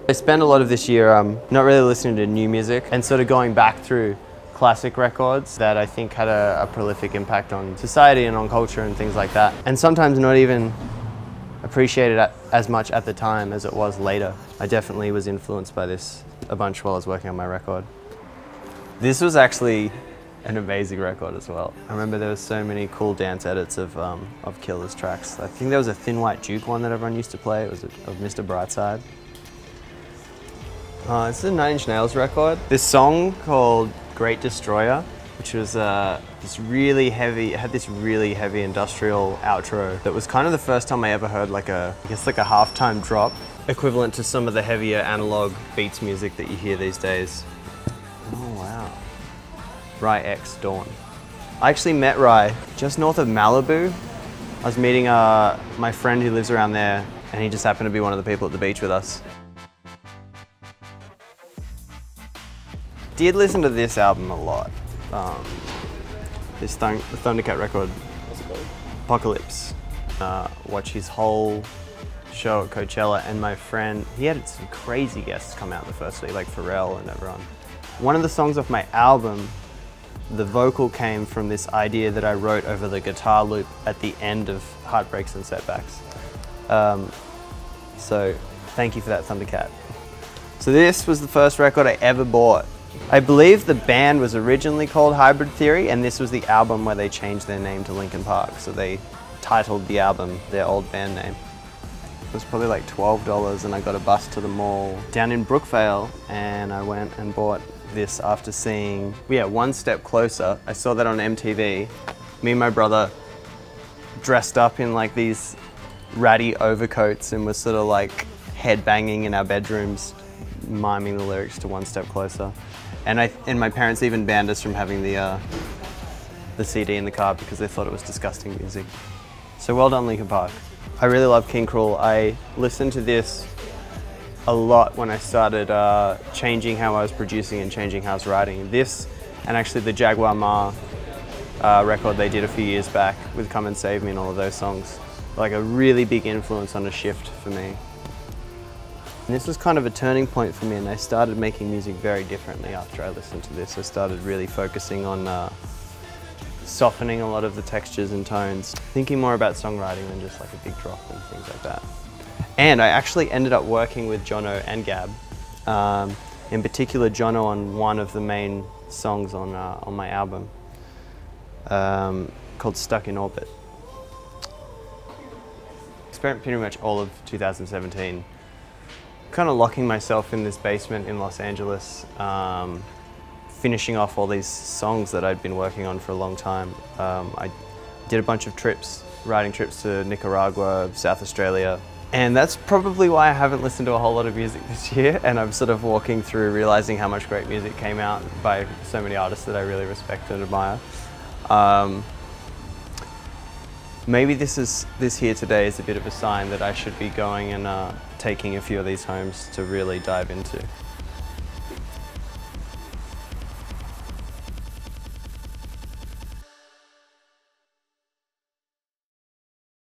I spent a lot of this year not really listening to new music and sort of going back through classic records that I think had a prolific impact on society and on culture and things like that. And sometimes not even appreciated as much at the time as it was later. I definitely was influenced by this a bunch while I was working on my record. This was actually an amazing record as well. I remember there was so many cool dance edits of Killer's tracks. I think there was a Thin White Duke one that everyone used to play. It was of Mr. Brightside. This is a 9 Inch Nails record. This song called Great Destroyer, which was this really heavy, it had this really heavy industrial outro that was kind of the first time I ever heard like I guess like a halftime drop, equivalent to some of the heavier analog beats music that you hear these days. Oh wow. Rye X Dawn. I actually met Rye just north of Malibu. I was meeting my friend who lives around there, and he just happened to be one of the people at the beach with us. Did listen to this album a lot. This Thundercat record, what's it called? Apocalypse. Watch his whole show at Coachella, and my friend, he had some crazy guests come out the first week, like Pharrell and everyone. One of the songs off my album, the vocal came from this idea that I wrote over the guitar loop at the end of Heartbreaks and Setbacks. So thank you for that, Thundercat. So this was the first record I ever bought. I believe the band was originally called Hybrid Theory, and this was the album where they changed their name to Linkin Park. So they titled the album their old band name. It was probably like $12, and I got a bus to the mall down in Brookvale, and I went and bought this after seeing, One Step Closer. I saw that on MTV. Me and my brother dressed up in like these ratty overcoats and was sort of like headbanging in our bedrooms, miming the lyrics to One Step Closer. And my parents even banned us from having the CD in the car because they thought it was disgusting music. So well done, Linkin Park. I really love King Krul. I listened to this a lot when I started changing how I was producing and changing how I was writing. This, and actually the Jagwar record they did a few years back with Come and Save Me and all of those songs. Like a really big influence on a shift for me. And this was kind of a turning point for me, and I started making music very differently after I listened to this. I started really focusing on softening a lot of the textures and tones, thinking more about songwriting than just like a big drop and things like that. And I actually ended up working with Jono and Gab. In particular, Jono on one of the main songs on my album, called Stuck in Orbit. Spent pretty much all of 2017 kind of locking myself in this basement in Los Angeles, finishing off all these songs that I'd been working on for a long time. I did a bunch of trips, writing trips to Nicaragua, South Australia, and that's probably why I haven't listened to a whole lot of music this year, and I'm sort of walking through realizing how much great music came out by so many artists that I really respect and admire. Maybe this here today is a bit of a sign that I should be going and taking a few of these homes to really dive into.